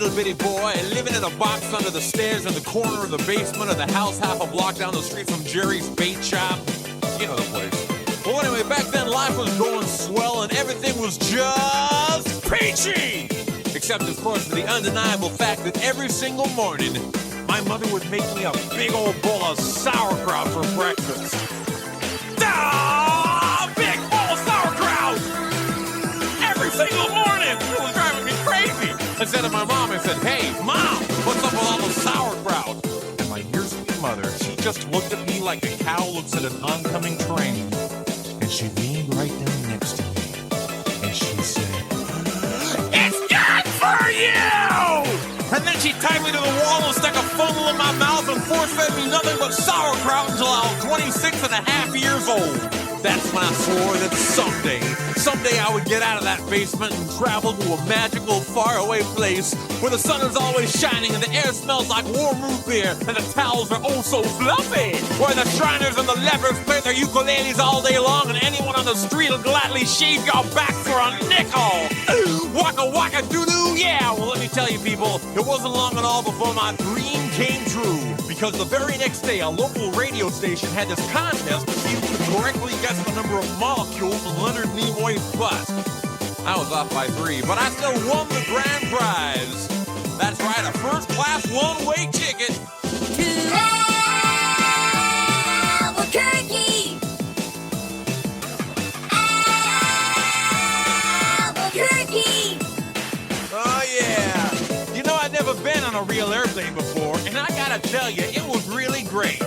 little bitty boy living in a box under the stairs in the corner of the basement of the house half a block down the street from Jerry's bait shop. You know the place. Well, anyway, back then life was going swell and everything was just peachy! Except, of course, for the undeniable fact that every single morning, my mother would make me a big old bowl of sauerkraut for breakfast. Big bowl of sauerkraut! Every single morning! It was driving me crazy! I said to my mom, I said, "Hey, Mom, what's up with all the sauerkraut?" And my dear sweet mother, she just looked at me like a cow looks at an oncoming train. And she leaned right down next to me. And she said, "It's good for you!" And then she tied me to the wall and stuck a funnel in my mouth and force-fed me nothing but sauerkraut until I was 26 and a half years old. That's when I swore that someday I would get out of that basement and travel to a magical, faraway place where the sun is always shining and the air smells like warm root beer and the towels are oh so fluffy, where the Shriners and the lepers play their ukuleles all day long and anyone on the street will gladly shave your back for a nickel. Waka waka doo-doo, yeah! Well, let me tell you people, it wasn't long at all before my dream came true. Because the very next day, a local radio station had this contest to see who could correctly guess the number of molecules in Leonard Nimoy's bust. I was off by 3, but I still won the grand prize. That's right, a first-class one-way ticket to Albacore-que! Albacore-que! Oh, yeah. You know, I'd never been on a real airplane before, and I gotta tell you, it was really great.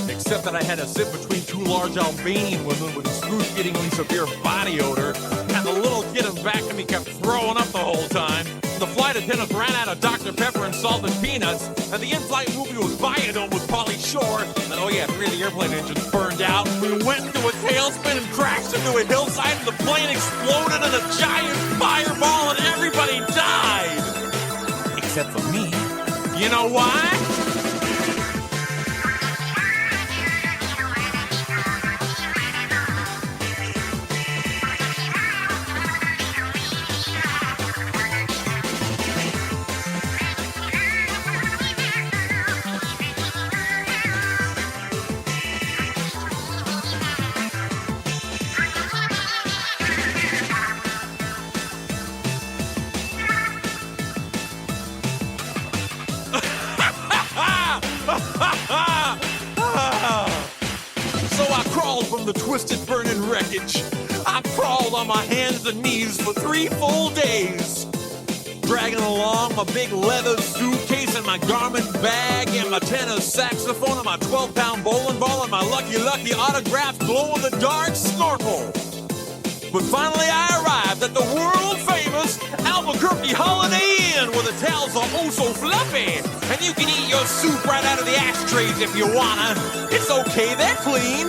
Except that I had to sit between 2 large Albanian women with excruciatingly severe body odor, and the little kid in back of me kept throwing up the whole time. The flight attendants ran out of Dr. Pepper and salted peanuts, and the in-flight movie was Biodome with Pauly Shore, and oh yeah, 3 of the airplane engines burned out. We went into a tailspin and crashed into a hillside, and the plane exploded in a giant fireball, and everybody died. Except for me. You know why? So I crawled from the twisted, burning wreckage. I crawled on my hands and knees for 3 full days, dragging along my big leather suitcase and my garment bag and my tenor saxophone and my 12-pound bowling ball and my lucky autographed glow-in-the-dark snorkel. But finally I arrived at the world-famous Albacore-que Holiday Inn, where the towels are oh so fluffy, and you can eat your soup right out of the ashtrays if you wanna. It's okay, they're clean.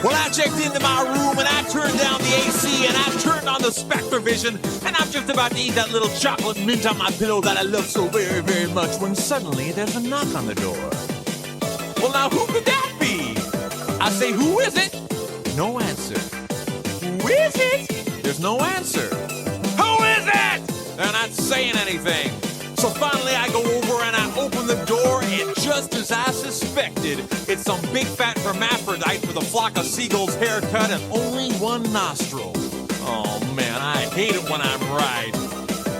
Well, I checked into my room and I turned down the AC and I turned on the Spectrovision, and I'm just about to eat that little chocolate mint on my pillow that I love so very, very much when suddenly there's a knock on the door. Well, now who could that be? I say, who is it? No answer. Who is it? There's no answer. Who is it? They're not saying anything. So finally I go over and I open the door, and just as I suspected, it's some big fat hermaphrodite with a flock of seagulls haircut and only 1 nostril. Oh man, I hate it when I'm right.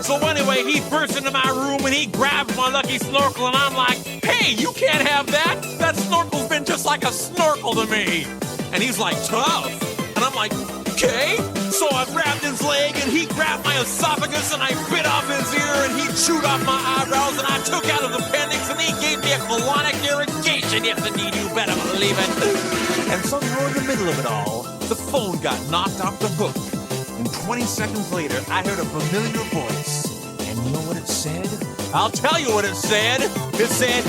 So anyway, he bursts into my room and he grabs my lucky snorkel, and I'm like, "Hey, you can't have that! That snorkel's been just like a snorkel to me!" And he's like, "Tough." And I'm like, "Okay." So I grabbed his leg and he grabbed my esophagus and I bit off his ear and he chewed off my eyebrows and I took out his appendix and he gave me a colonic irrigation. Yes, indeed, you better believe it. And somehow in the middle of it all, the phone got knocked off the hook. And 20 seconds later, I heard a familiar voice. And you know what it said? I'll tell you what it said. It said,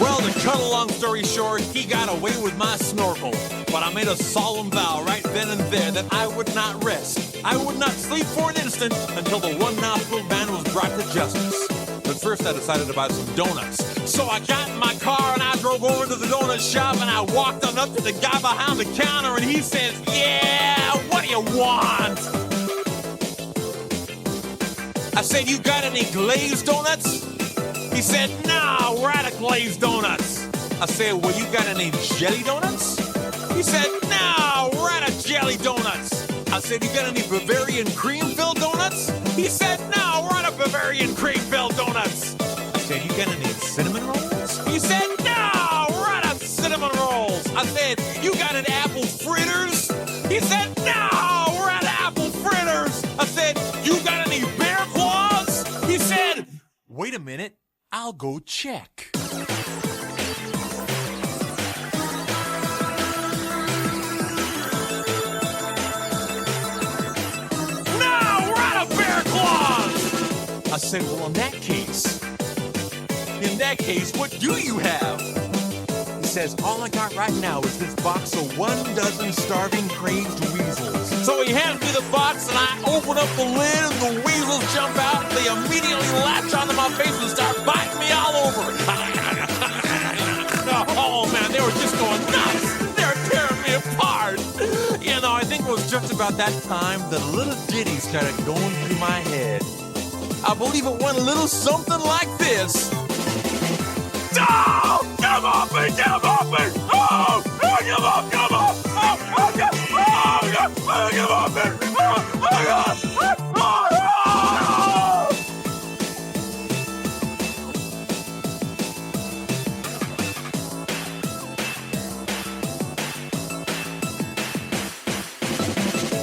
well, to cut a long story short, he got away with my snorkel. But I made a solemn vow right then and there that I would not rest. I would not sleep for an instant until the one-nostril man was brought to justice. But first I decided to buy some donuts. So I got in my car and I drove over to the donut shop and I walked on up to the guy behind the counter and he says, "Yeah, what do you want?" I said, "You got any glazed donuts?" He said, "No, we're out of glazed donuts." I said, "Well, you got any jelly donuts?" He said, "No, we're out of jelly donuts." I said, "You got any Bavarian cream-filled donuts?" He said, "No, we're out of Bavarian cream-filled donuts." I said, "You got any cinnamon rolls?" He said, "No, we're out of cinnamon rolls." I said, "You got any apple fritters?" He said, "No, we're out of apple fritters." I said, "You got any bear claws?" He said, "Wait a minute, I'll go check." I said, "Well, in that case, what do you have?" He says, "All I got right now is this box of 12 starving crazed weasels." So he hands me the box and I open up the lid and the weasels jump out. They immediately latch onto my face and start biting me all over. Oh man, they were just going nuts. They were tearing me apart. You know, I think it was just about that time that a little ditty started going through my head. I believe it went a little something like this. Oh, come off me, come off me! Oh, come off, come off! Oh, come off me!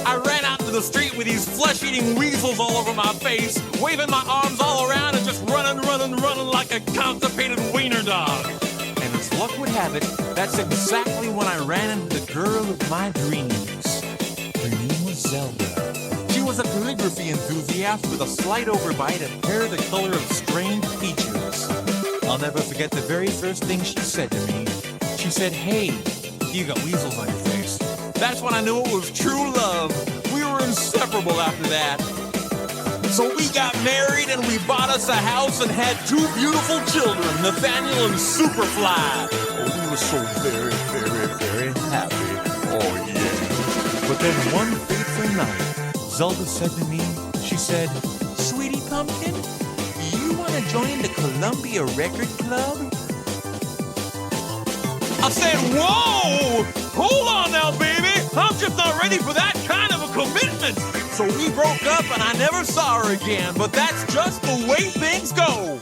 I ran out into the street with these flesh-eating weasels all over my face, waving my arms all around and just running like a constipated wiener dog. And as luck would have it, that's exactly when I ran into the girl of my dreams. Her name was Zelda. She was a calligraphy enthusiast with a slight overbite and hair the color of strained peaches. I'll never forget the very first thing she said to me. She said, "Hey, you got weasels on your face." That's when I knew it was true love. We were inseparable after that. So we got married and we bought us a house and had 2 beautiful children, Nathaniel and Superfly. Oh, we were so very, very, very happy. Oh, yeah. But then one fateful night, Zelda said to me, she said, "Sweetie Pumpkin, you want to join the Columbia Record Club?" I said, "Whoa! Hold on now, baby! I'm just not ready for that kind of a commitment!" So we broke up and I never saw her again, but that's just the way things go.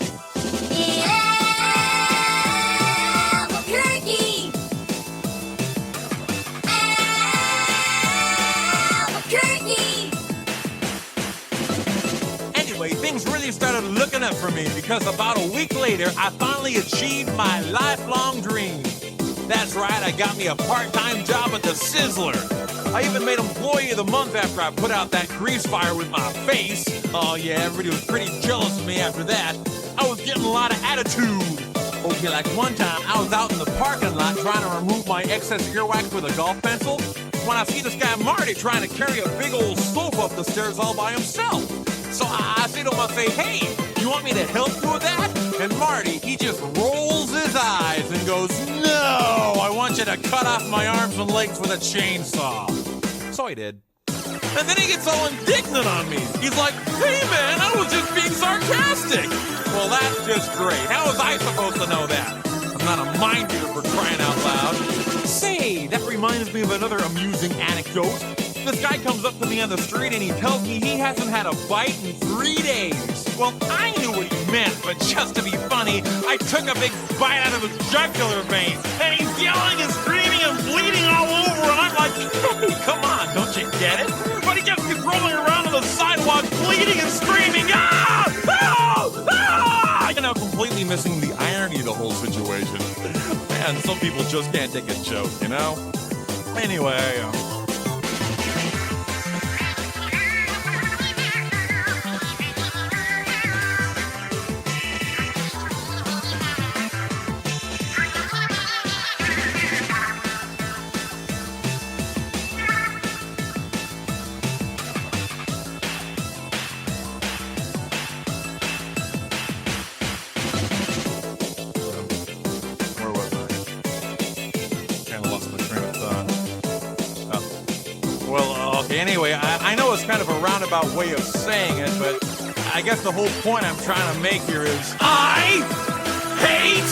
Albacore-que! Albacore-que! Anyway, things really started looking up for me because about a week later, I finally achieved my lifelong dream. That's right, I got me a part-time job at the Sizzler. I even made Employee of the Month after I put out that grease fire with my face. Oh yeah, everybody was pretty jealous of me after that. I was getting a lot of attitude. Okay, like one time, I was out in the parking lot trying to remove my excess earwax with a golf pencil when I see this guy Marty trying to carry a big old sofa up the stairs all by himself. So I say to him, I say, "Hey, you want me to help you with that?" And Marty, he just rolls his eyes and goes, "No, I want you to cut off my arms and legs with a chainsaw." So I did. And then he gets all indignant on me. He's like, "Hey man, I was just being sarcastic." Well, that's just great. How was I supposed to know that? I'm not a mind reader for crying out loud. Say, that reminds me of another amusing anecdote. This guy comes up to me on the street and he tells me he hasn't had a bite in 3 days. Well, I knew what he meant, but just to be funny, I took a big bite out of his jugular vein. And he's yelling and screaming and bleeding all over, and I'm like, "Hey, come on, don't you get it?" But he just keeps rolling around on the sidewalk, bleeding and screaming, "Ah! Ah! Ah!" You know, completely missing the irony of the whole situation. Man, some people just can't take a joke, you know? Anyway, anyway, I know it's kind of a roundabout way of saying it, but I guess the whole point I'm trying to make here is I hate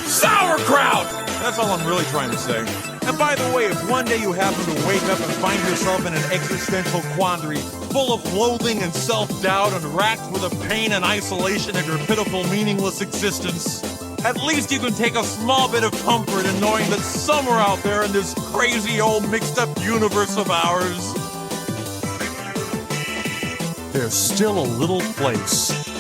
sauerkraut! That's all I'm really trying to say. And by the way, if one day you happen to wake up and find yourself in an existential quandary, full of loathing and self-doubt and racked with the pain and isolation of your pitiful, meaningless existence, at least you can take a small bit of comfort in knowing that somewhere out there in this crazy old mixed-up universe of ours, there's still a little place